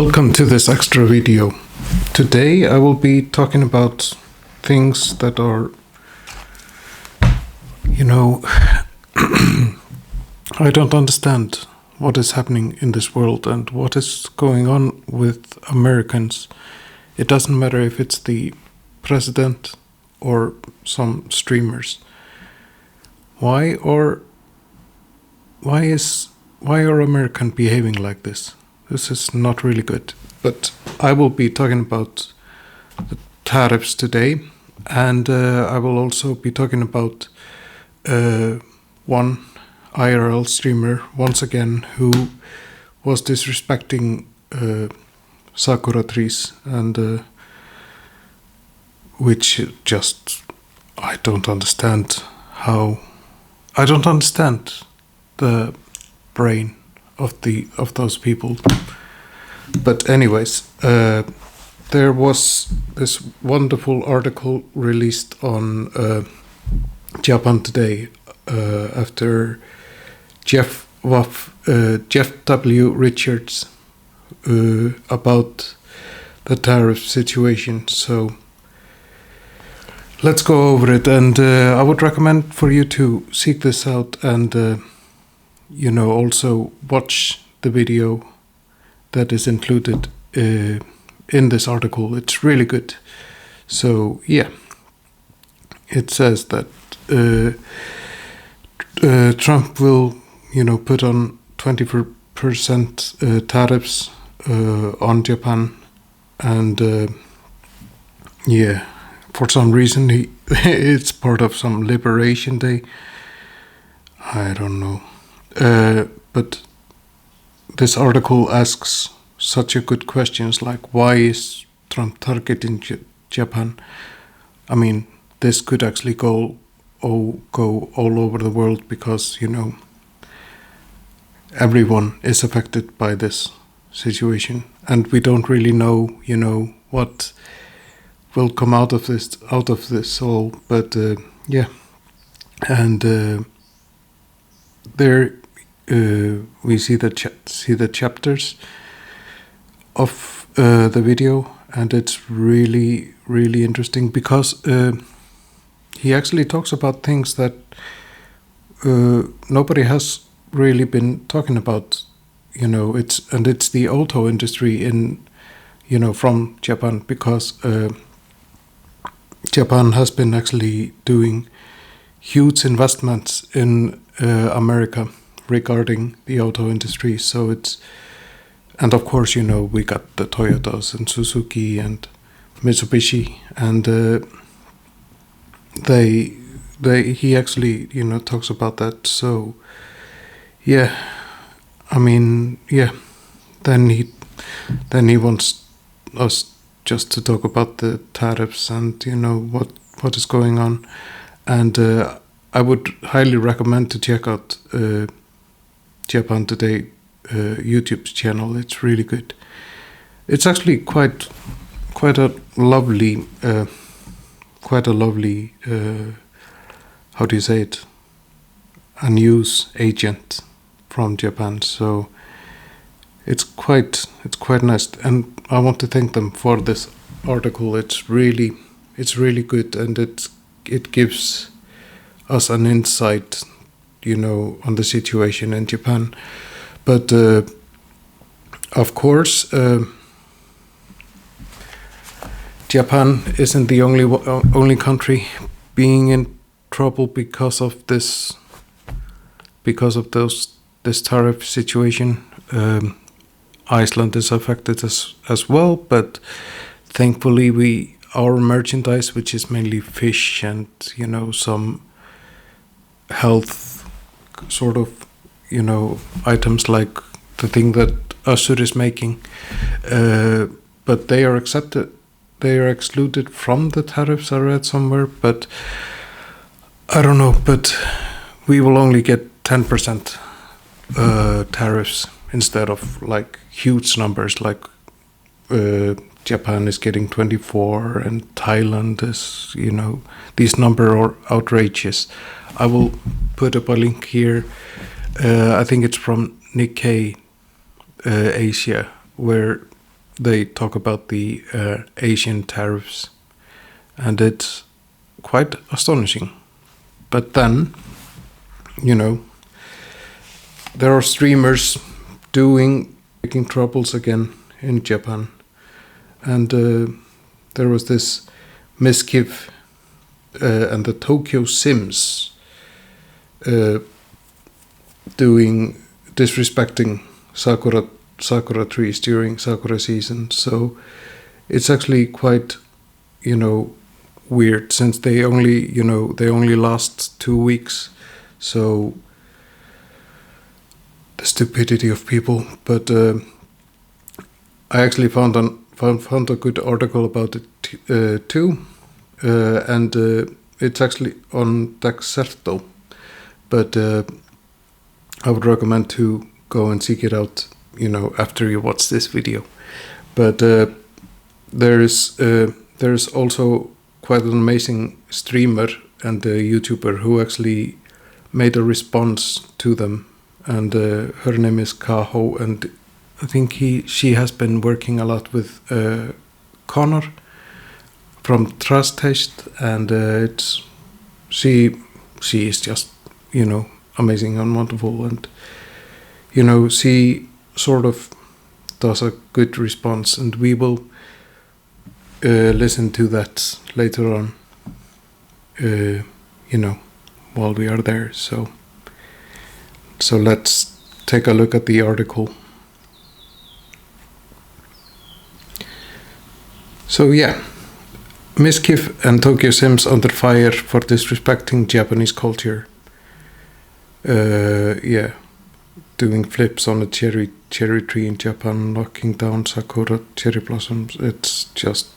Welcome to this extra video. Today I will be talking about things that are, I don't understand what is happening in this world and what is going on with Americans. It doesn't matter if it's the president or some streamers. Why are Americans behaving like this? This is not really good. But I will be talking about the tariffs today, and I will also be talking about one IRL streamer once again who was disrespecting Sakura trees, and which just I don't understand the brain of those people. But anyways, there was this wonderful article released on Japan Today after Jeff W. Richards about the tariff situation. So let's go over it, and I would recommend for you to seek this out and also watch the video that is included in this article. It's really good. So yeah, it says that Trump will put on 20% tariffs on Japan, and for some reason it's part of some Liberation Day. I don't know. But this article asks such a good questions like, why is Trump targeting Japan? I mean, this could actually go all over the world because, everyone is affected by this situation, and we don't really know, what will come out of this all. But there we see the chapters of the video, and it's really interesting because he actually talks about things that nobody has really been talking about. It's the auto industry in from Japan, because Japan has been actually doing huge investments in America regarding the auto industry. So and of course, we got the Toyotas and Suzuki and Mitsubishi, and he actually, talks about that. So yeah, I mean, yeah, then he wants us just to talk about the tariffs and, what is going on. And I would highly recommend to check out Japan Today YouTube channel. It's really good. It's actually quite a lovely how do you say it? A news agent from Japan. So it's quite nice, and I want to thank them for this article. It's really good, and it gives us an insight, on the situation in Japan. But of course, Japan isn't the only country being in trouble because of this tariff situation. Iceland is affected as well, but thankfully our merchandise, which is mainly fish and some health sort of items like the thing that Össur is making, but they are excluded from the tariffs, I read somewhere. But I don't know, but we will only get 10% tariffs instead of like huge numbers like Japan is getting 24 and Thailand is, these numbers are outrageous. I will put up a link here. I think it's from Nikkei Asia, where they talk about the Asian tariffs, and it's quite astonishing. But then, you know, there are streamers making troubles again in Japan, and there was this misgive and the Tokyo Sims disrespecting Sakura trees during Sakura season. So it's actually quite, weird, since they only last 2 weeks. So the stupidity of people. But I actually found a good article about it too, and it's actually on Dexerto. But I would recommend to go and seek it out, after you watch this video. But there is also quite an amazing streamer and a YouTuber who actually made a response to them, and her name is Kaho, and I think she has been working a lot with Connor from Trust Taste, and she is just amazing and wonderful, and she sort of does a good response, and we will listen to that later on, while we are there. So let's take a look at the article. So yeah, Mischief and Tokyo Sims under fire for disrespecting Japanese culture. Doing flips on a cherry tree in Japan, knocking down Sakura cherry blossoms. It's just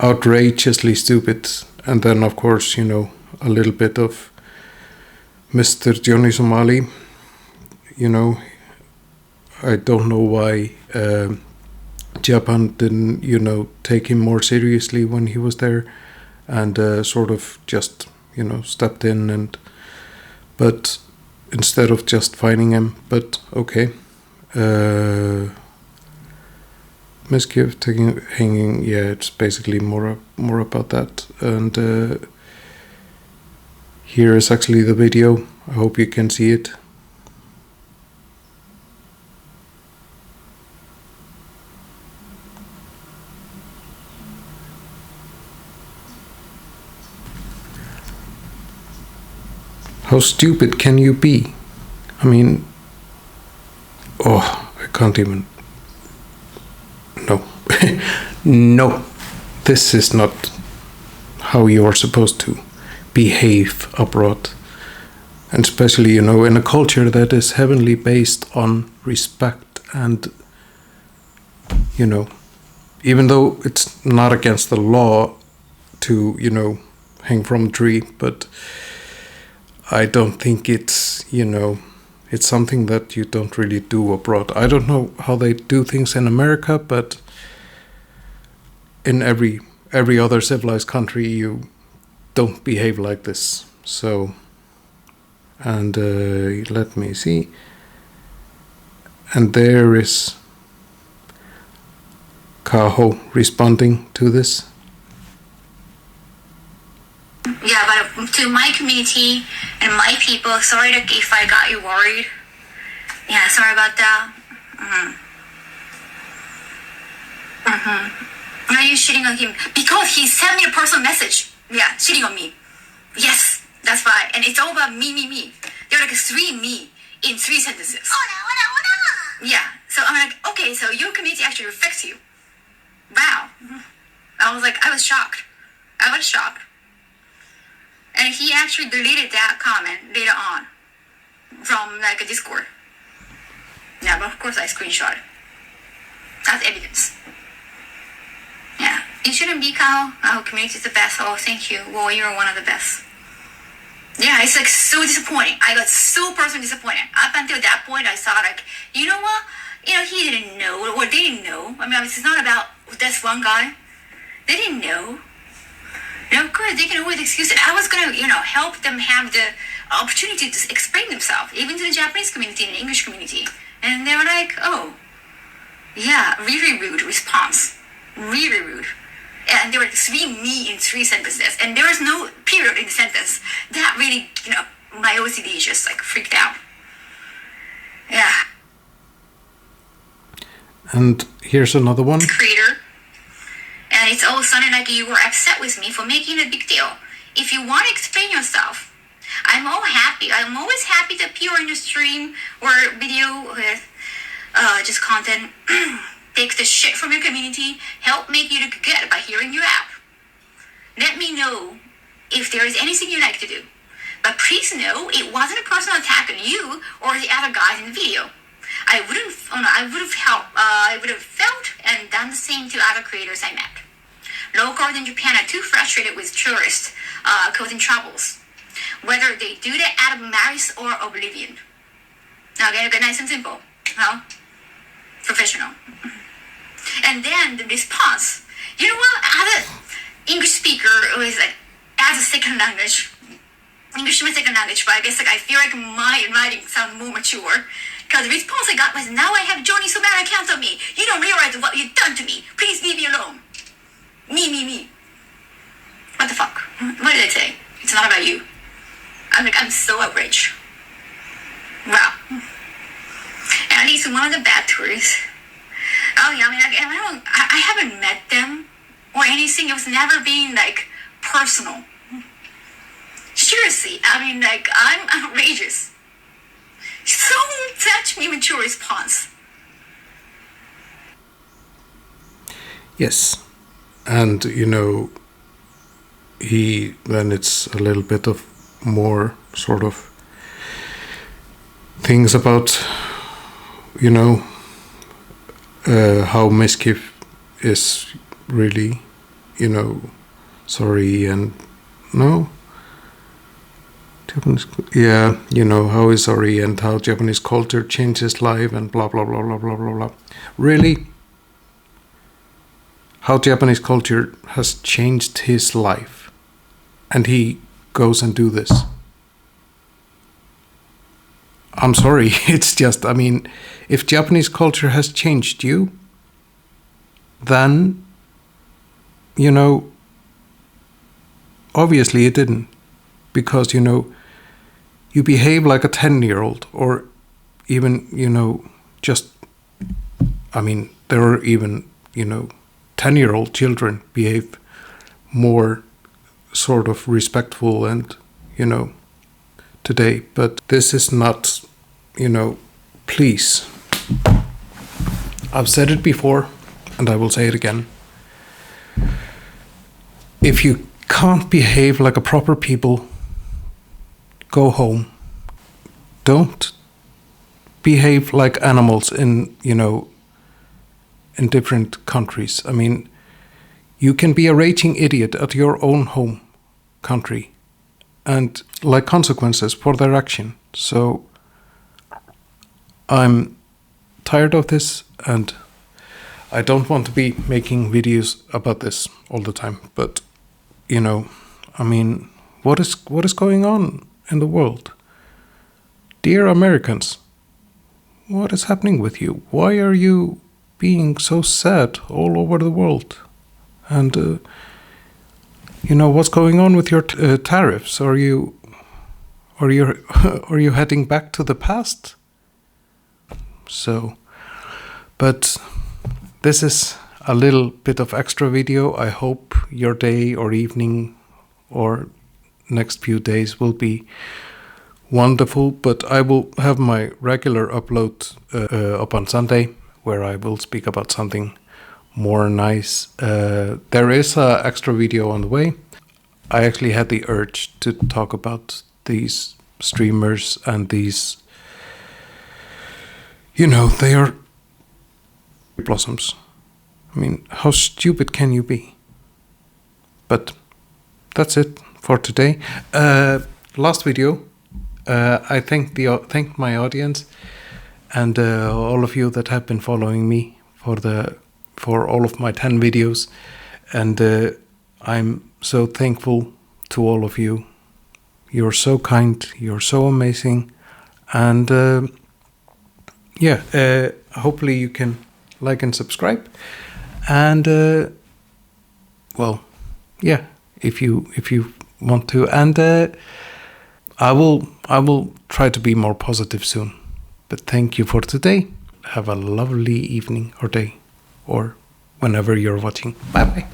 outrageously stupid. And then, of course, a little bit of Mr. Johnny Somali. I don't know why Japan didn't, take him more seriously when he was there, and sort of just, stepped in, but instead of just fining him. But okay. Mischief hanging, yeah, it's basically more about that. And here is actually the video. I hope you can see it. How stupid can you be? I mean, I can't even. No. No. This is not how you are supposed to behave abroad. And especially, in a culture that is heavily based on respect and, even though it's not against the law to, hang from a tree, but I don't think it's, it's something that you don't really do abroad. I don't know how they do things in America, but in every other civilized country, you don't behave like this. So, and let me see. And there is Kaho responding to this. Yeah, but to my community and my people, sorry if I got you worried. Yeah, sorry about that. Why are you shitting on him? Because he sent me a personal message. Yeah, shitting on me. Yes, that's why. And it's all about me. There are like 3 me in 3 sentences. Yeah, so I'm like, okay, so your community actually reflects you. Wow. I was shocked. And he actually deleted that comment later on from like a Discord. Yeah, but of course I screenshot it. That's evidence. Yeah, it shouldn't be, Kyle. Our community is the best. Oh, thank you. Well, you're one of the best. Yeah, it's like so disappointing. I got so personally disappointed. Up until that point, I thought like, you know what? He didn't know, or they didn't know. I mean, it's not about this one guy. They didn't know. Of course, they can always excuse it. I was going to, help them have the opportunity to explain themselves, even to the Japanese community and the English community. And they were like, oh, Yeah, really rude response. Really rude. And there were 3 me in 3 sentences, and there was no period in the sentence. That really, my OCD is just like freaked out. Yeah. And here's another one. Creator. And it's all sounding like you were upset with me for making a big deal. If you want to explain yourself, I'm always happy to appear in your stream or video with just content. Take the shit from your community, help make you look good by hearing you out. Let me know if there is anything you like to do. But please know it wasn't a personal attack on you or the other guys in the video. I would have felt and done the same to other creators I met. Locals in Japan are too frustrated with tourists causing troubles, whether they do that out of malice or oblivion. Now, again, nice and simple. Well, professional. And then the response. You know what? Other English speaker who is like as a second language. English is my second language, but I guess I feel like my writing sounds more mature. Because the response I got was, now I have Johnny so many accounts of me. You don't realize what you've done to me. Please leave me alone. Me. What the fuck? What did I say? It's not about you. I'm so outraged. Wow. At least one of the bad tourists. Oh yeah, I haven't met them or anything. It was never being personal. Seriously, I'm outrageous. So such immature response. Yes, and then it's a little bit of more sort of things about how mischief is really sorry and no Japanese, yeah, how is sorry and how Japanese culture changes life and blah blah blah blah blah blah blah. Really, how Japanese culture has changed his life, and he goes and do this. I'm sorry, it's just, if Japanese culture has changed you, then obviously it didn't, because you behave like a 10-year-old, or even there are even 10-year-old children behave more sort of respectful and today, but this is not please, I've said it before and I will say it again. If you can't behave like a proper people, go home. Don't behave like animals in different countries. You can be a raging idiot at your own home country and like consequences for their action. So I'm tired of this, and I don't want to be making videos about this all the time, but what is going on in the world? Dear Americans, what is happening with you? Why are you being so sad all over the world? And what's going on with your tariffs? Are you heading back to the past? So, but this is a little bit of extra video. I hope your day or evening or next few days will be wonderful, but I will have my regular upload up on Sunday, where I will speak about something more nice. There is an extra video on the way. I actually had the urge to talk about these streamers and these, they are blossoms. How stupid can you be? But that's it for today. Last video, I thank my audience and all of you that have been following me for all of my 10 videos, and I'm so thankful to all of you. You're so kind, you're so amazing, and hopefully you can like and subscribe. And well, yeah, if you want to, and I will try to be more positive soon. But thank you for today. Have a lovely evening or day, or whenever you're watching. Bye bye.